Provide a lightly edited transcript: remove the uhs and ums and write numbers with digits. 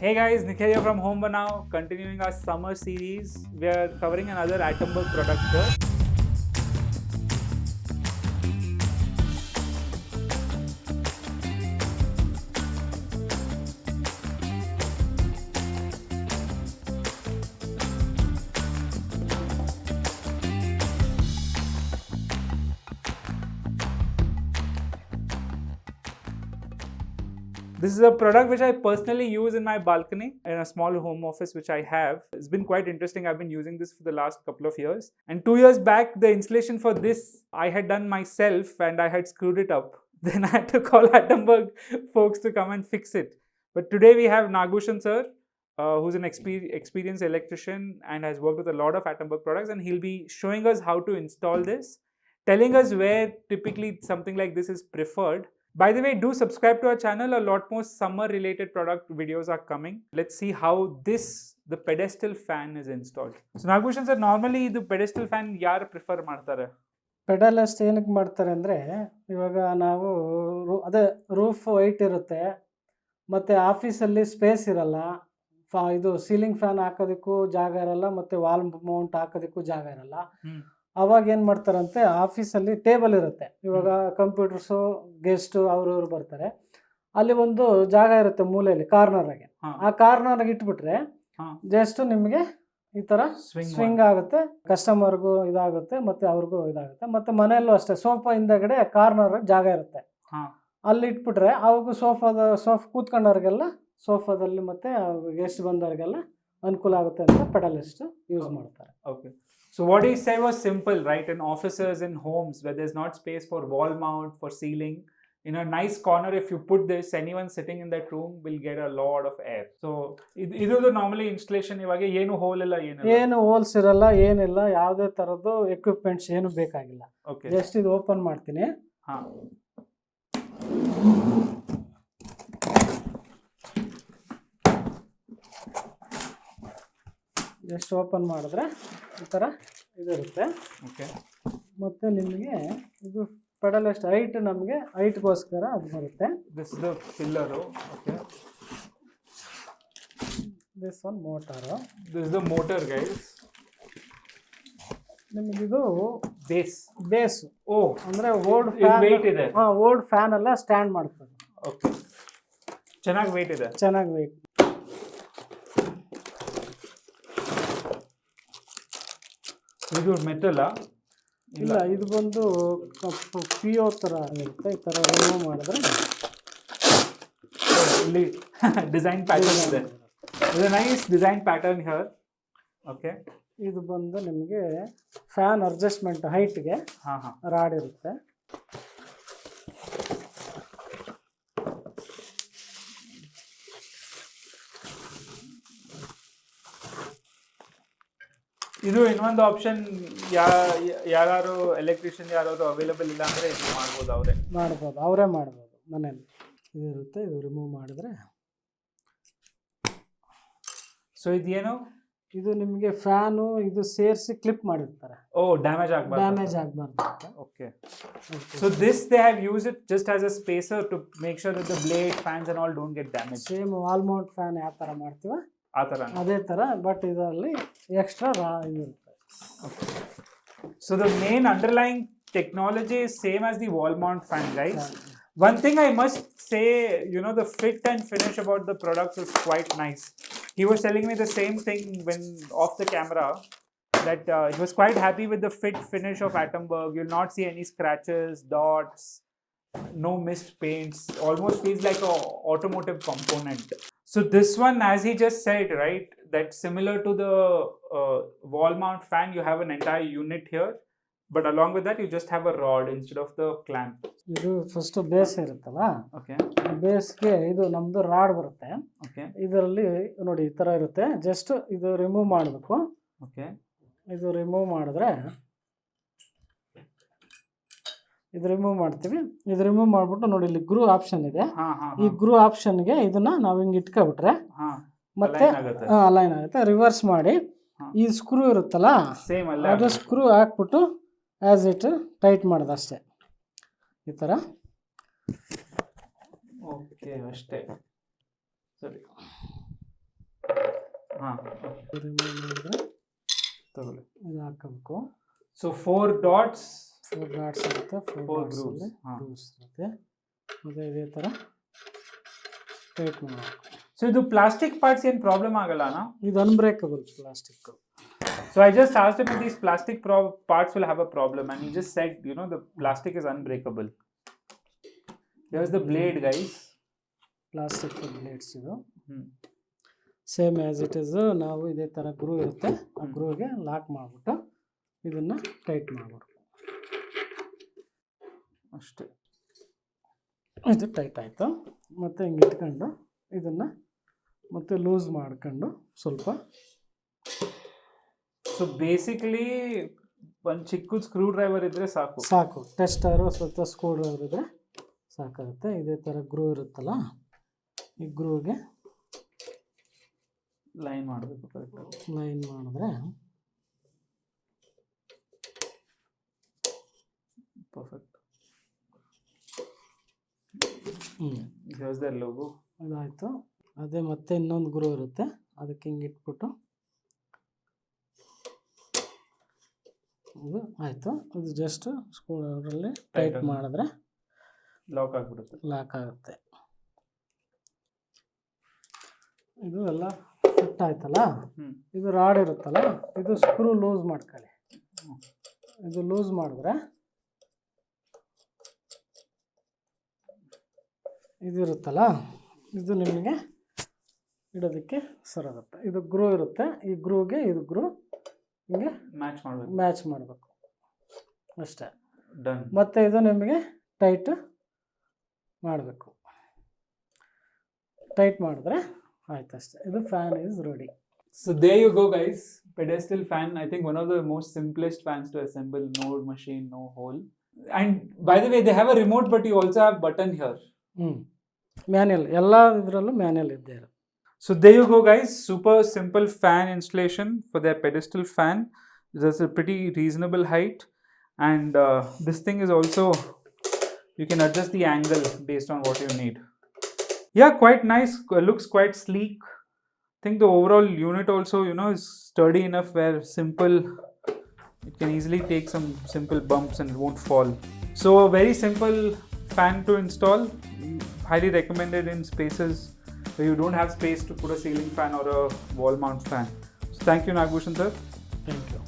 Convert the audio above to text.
Hey guys, Nikhil here from Home Banao. Continuing our summer series, we are covering another Atomberg product here. This is a product which I personally use in my balcony in a small home office which I have. It's been quite interesting. I've been using this for the last couple of years. And 2 years back, the installation for this I had done myself and I had screwed it up. Then I had to call Atomberg folks to come and fix it. But today we have Nagushan sir, who's an experienced electrician and has worked with a lot of Atomberg products, and he'll be showing us how to install this, telling us where typically something like this is preferred. By the way, do subscribe to our channel. A lot more summer related product videos are coming. Let's see how the pedestal fan is installed. So Nagushan sir, normally the pedestal fan ಯಾರು prefer ಮಾಡ್ತಾರೆ? ಪೆಡಲಿಸ್ಟ್ ಏನಕ್ಕೆ ಮಾಡ್ತಾರೆ ಅಂದರೆ, ಇವಾಗ ನಾವು ಅದೇ roof white ಇರುತ್ತೆ, ಮತ್ತು ಆಫೀಸಲ್ಲಿ ಸ್ಪೇಸ್ ಇರಲ್ಲ, ಇದು ಸೀಲಿಂಗ್ ಫ್ಯಾನ್ ಹಾಕೋದಕ್ಕೂ ಜಾಗ ಇರಲ್ಲ, ಮತ್ತು ವಾಲ್ ಮೌಂಟ್ ಹಾಕೋದಕ್ಕೂ ಜಾಗ ಇರಲ್ಲ. ಅವಾಗ ಏನು ಮಾಡ್ತಾರಂತೆ, ಆಫೀಸಲ್ಲಿ ಟೇಬಲ್ ಇರುತ್ತೆ, ಇವಾಗ ಕಂಪ್ಯೂಟರ್ಸು ಗೆಸ್ಟು ಅವರು ಬರ್ತಾರೆ, ಅಲ್ಲಿ ಒಂದು ಜಾಗ ಇರುತ್ತೆ ಮೂಲೆಯಲ್ಲಿ ಕಾರ್ನರ್ಗೆ. ಆ ಕಾರ್ನರ್ಗೆ ಇಟ್ಬಿಟ್ರೆ ಜಸ್ಟ್ ನಿಮಗೆ ಈ ಥರ ಸ್ವಿಂಗ್ ಆಗುತ್ತೆ, ಕಸ್ಟಮರ್ಗೂ ಇದಾಗುತ್ತೆ ಮತ್ತು ಅವ್ರಿಗೂ ಇದಾಗುತ್ತೆ. ಮತ್ತು ಮನೆಯಲ್ಲೂ ಅಷ್ಟೇ, ಸೋಫಾ ಹಿಂದೆಗಡೆ ಕಾರ್ನರ್ ಜಾಗ ಇರುತ್ತೆ, ಅಲ್ಲಿ ಇಟ್ಬಿಟ್ರೆ ಅವ್ರಿಗೂ ಸೋಫಾ ಕೂತ್ಕೊಂಡವ್ರಿಗೆಲ್ಲ ಸೋಫಾದಲ್ಲಿ ಮತ್ತು ಗೆಸ್ಟ್ ಬಂದವ್ರಿಗೆಲ್ಲ ಅನುಕೂಲ ಆಗುತ್ತೆ ಅಂತ ಪೆಡಲಿಸ್ಟ್ ಯೂಸ್ ಮಾಡ್ತಾರೆ. Okay. So what he said was simple, right? In offices, in homes where there's not space for wall mount, for ceiling, in a nice corner, if you put this, anyone sitting in that room will get a lot of air. So ಇದು normally installation ಇವಾಗ ಏನು hole ಇಲ್ಲ, ಏನು holes ಇರಲ್ಲ, ಏನಿಲ್ಲ, ಯಾವುದೇ ಥರದ್ದು equipments ಏನು ಬೇಕಾಗಿಲ್ಲ. ಓಕೆ, ಜಸ್ಟ್ ಇದು ಓಪನ್ ಮಾಡ್ತೀನಿ. ಜಸ್ಟ್ ಓಪನ್ ಮಾಡಿದ್ರೆ ಈ ಥರ ಇದಿರುತ್ತೆ. ಓಕೆ, ಮತ್ತು ನಿಮಗೆ ಇದು ಪೆಡಲ್ ಎಷ್ಟು ಹೈಟ್, ನಮಗೆ ಹೈಟ್ಗೋಸ್ಕರ ಅದು ಬರುತ್ತೆ. This the pillar. Okay, this one motor. This the motor guys. ನಿಮಗಿದು ಬೇಸು. ಓ, ಅಂದರೆ ಓಲ್ಡ್ ಫ್ಯಾನ್ ಇದೆ. ಓಲ್ಡ್ ಫ್ಯಾನ್ ಎಲ್ಲ ಸ್ಟ್ಯಾಂಡ್ ಮಾಡ್ತದೆ. ಓಕೆ, ಚೆನ್ನಾಗಿ ವೆಯ್ಟ್ ಇದೆ. ಚೆನ್ನಾಗಿ ವೆಯ್ಟ್. ಇದು ಮೆಟಲ್ ಇಲ್ಲ, ಇದು ಬಂದು ಪಿಯೋ ಥರ ಇರುತ್ತೆ. ಈ ಥರ ರಿಮೂವ್ ಮಾಡಿದ್ರೆ ಇಲ್ಲಿ ಡಿಸೈನ್ ಪ್ಯಾಟರ್ನ್ ಇದೆ. ಇದು nice design pattern here. Okay, ಇದು ಬಂದು ನಿಮಗೆ ಫ್ಯಾನ್ ಅಡ್ಜಸ್ಟ್ಮೆಂಟ್ ಹೈಟ್ಗೆ ರಾಡ್ ಇರುತ್ತೆ. ಇದು ಇನ್ನೊಂದು ಆಪ್ಷನ್, ಯಾರು ಎಲೆಕ್ಟ್ರಿಷಿಯನ್ ಯಾರಾದ್ರು ಅವೈಲೇಬಲ್ ಇಲ್ಲ ಅಂದರೆ ಇದು ಮಾಡ್ಬೋದು, ಅವರೇ ಮಾಡ್ಬೋದು ಮನೆಯಲ್ಲಿ. ಇದು ಇರುತ್ತೆ, ಇದು ರಿಮೂವ್ ಮಾಡಿದ್ರೆ. ಸೊ ಇದೇನು, ಇದು ನಿಮಗೆ ಫ್ಯಾನು ಇದು ಸೇರಿಸಿ ಕ್ಲಿಪ್ ಮಾಡಿರ್ತಾರೆ. ಓ, ಡ್ಯಾಮೇಜ್ ಆಗಬಾರ್ದು. Okay, so this they have use it just as a spacer to make sure that the blade, fans and all don't get damage. Same wall mount fan ಯಾವ ಥರ ಮಾಡ್ತೀವ ಅದೇ ಥರ, ಬಟ್ ಇದರಲ್ಲಿ ಎಕ್ಸ್ಟ್ರಾ ಇರುತ್ತೆ. So the main underlying technology is same as the wall mount fan, guys. One thing I must say, the fit and finish about the products is quite nice. He was telling me the same thing when off the camera, that he was quite happy with the fit finish of Atomberg. You'll not see any scratches, dots, no missed paints. Almost feels like a automotive component. So this one, as he just said, right, that similar to the wall mount fan, you have an entire unit here, but along with that you just have a rod instead of the clamp. ಇದು first base ಇರುತ್ತಲ್ಲ, okay, ಬೇಸ್ಗೆ ಇದು ನಮ್ದು rod ಬರುತ್ತೆ. Okay, ಇದರಲ್ಲಿ ನೋಡಿ ಈ ಥರ ಇರುತ್ತೆ. ಜಸ್ಟ್ ಇದು ರಿಮೂವ್ ಮಾಡಬೇಕು. ಓಕೆ, ಇದು ರಿಮೂವ್ ಮಾಡಿದ್ರೆ, ಇದು ರಿಮೂವ್ ಮಾಡ್ತೀವಿ. ಇದು ರಿಮೂವ್ ಮಾಡಿಬಿಟ್ಟು ನೋಡಿ ಇಲ್ಲಿ ಗ್ರೂ ಆಪ್ಷನ್ ಇದೆ. ಈ ಗ್ರೂ ಆಪ್ಷನ್ಗೆ ಇದನ್ನ ನಾವು ಹಿಂಗೆ ಇಟ್ಕೊಬಿಟ್ರೆ ಮತ್ತೆ ಅಲೈನ್ ಆಗುತ್ತೆ. ರಿವರ್ಸ್ ಮಾಡಿ ಈ ಸ್ಕ್ರೂ ಇರುತ್ತಲ್ಲ, ಅದು ಸ್ಕ್ರೂ ಹಾಕ್ಬಿಟ್ಟು ಆ್ಯಸ್ ಇಟ್ ಟೈಟ್ ಮಾಡೋದು ಅಷ್ಟೇ, ಈ ಥರ. ಓಕೆ, ಅಷ್ಟೇ. ಸರಿ, ರಿಮೂವ್ ಮಾಡಿದ್ರೆ ತಗೊಳ್ಳಿ. ಇದು ಹಾಕಬೇಕು. ಸೊ 4 dots, 4 ಡಾಟ್ಸ್ ಇರುತ್ತೆ, 4 ಡಾಟ್ಸ್ grooves. ಗ್ರೂವ್ಸ್ ಇರುತ್ತೆ. ಮತ್ತು ಇದೇ ಥರ ಟೈಟ್ ಮಾಡಬೇಕು. ಸೊ ಇದು ಪ್ಲಾಸ್ಟಿಕ್ ಪಾರ್ಟ್ಸ್ ಏನು ಪ್ರಾಬ್ಲಮ್ ಆಗಲ್ಲನಾ? ಇದು unbreakable plastic. So I just asked him if these plastic parts will have a problem, and he just said, you know, the plastic is unbreakable. Here's the blade, guys. Plastic blades ಇದು. Same as it is. ನಾವು ಇದೇ ಥರ ಗ್ರೂ ಇರುತ್ತೆ, ಆ ಗ್ರೂಗೆ lock ಮಾಡಿಬಿಟ್ಟು ಇದನ್ನು tight ಮಾಡ್ಬಿಡ್ಬೇಕು ಅಷ್ಟೇ. ಇದು ಟೈಟ್ ಆಯಿತು. ಮತ್ತು ಹಿಂಗೆ ಇಟ್ಕೊಂಡು ಇದನ್ನು ಮತ್ತೆ ಲೂಸ್ ಮಾಡ್ಕೊಂಡು ಸ್ವಲ್ಪ. ಸೊ ಬೇಸಿಕಲಿ ಒಂದು ಚಿಕ್ಕ ಸ್ಕ್ರೂ ಡ್ರೈವರ್ ಇದ್ದರೆ ಸಾಕು. ಟೆಸ್ಟರು ಸ್ವಲ್ಪ ಸ್ಕ್ರೂ ಡ್ರೈವರ್ ಇದ್ದರೆ ಸಾಕಾಗುತ್ತೆ. ಇದೇ ಥರ ಗ್ರೂ ಇರುತ್ತಲ್ಲ, ಈ ಗ್ರೂಗೆ ಲೈನ್ ಮಾಡಬೇಕು. ಕರೆಕ್ಟಾಗಿ ಲೈನ್ ಮಾಡಿದ್ರೆ ಪರ್ಫೆಕ್ಟ್. Here's their logo. ಅದಾಯಿತು. ಅದೇ ಮತ್ತೆ ಇನ್ನೊಂದು ಗ್ರೂ ಇರುತ್ತೆ, ಅದಕ್ಕೆ ಹಿಂಗೆ ಇಟ್ಬಿಟ್ಟು ಇದು ಆಯಿತು. ಇದು ಜಸ್ಟ್ ಸ್ಕ್ರೂ ಡ್ರೈವರಲ್ಲಿ ಟೈಟ್ ಮಾಡಿದ್ರೆ ಲಾಕ್ ಆಗಿಬಿಡುತ್ತೆ. ಲಾಕ್ ಆಗುತ್ತೆ. ಇದು ಎಲ್ಲ ಫಿಟ್ ಆಯ್ತಲ್ಲ. ಇದು ರಾಡ್ ಇರುತ್ತಲ್ಲ, ಇದು ಸ್ಕ್ರೂ ಲೂಸ್ ಮಾಡ್ಕೊಳ್ಳಿ. ಇದು ಲೂಸ್ ಮಾಡಿದ್ರೆ ಇದು ಇರುತ್ತಲ್ಲ, ಇದು ನಿಮಗೆ ಇಡೋದಕ್ಕೆ ಸರಾಗುತ್ತೆ. ಇದು ಗ್ರೂ ಇರುತ್ತೆ, ಈ ಗ್ರೂಗೆ ಇದು ಗ್ರೂ ಹಿಂಗೆ ಮ್ಯಾಚ್ ಮಾಡಬೇಕು ಅಷ್ಟೇ. ಡನ್. ಮತ್ತು ಇದು ನಿಮಗೆ ಟೈಟ್ ಮಾಡಬೇಕು. ಟೈಟ್ ಮಾಡಿದ್ರೆ ಆಯ್ತು ಅಷ್ಟೇ. ಇದು fan is ready. So there you go, guys. Pedestal fan, I think one of the most simplest fans to assemble. No machine, no hole. And by the way, they have a remote, but you also have button here. Manual, ಎಲ್ಲ ಇದರಲ್ಲೂ manual ಇದ್ದೇ ಇರುತ್ತೆ. So there you go, guys. Super simple fan installation for their pedestal fan. There's a pretty reasonable height, and this thing is also, you can adjust the angle based on what you need. Yeah, quite nice. Looks quite sleek. I think the overall unit also, you know, is sturdy enough where it can easily take some simple bumps and it won't fall. So a very simple fan to install. Highly recommended in spaces where you don't have space to put a ceiling fan or a wall mount fan. So thank you, Nagbhushan sir. Thank you.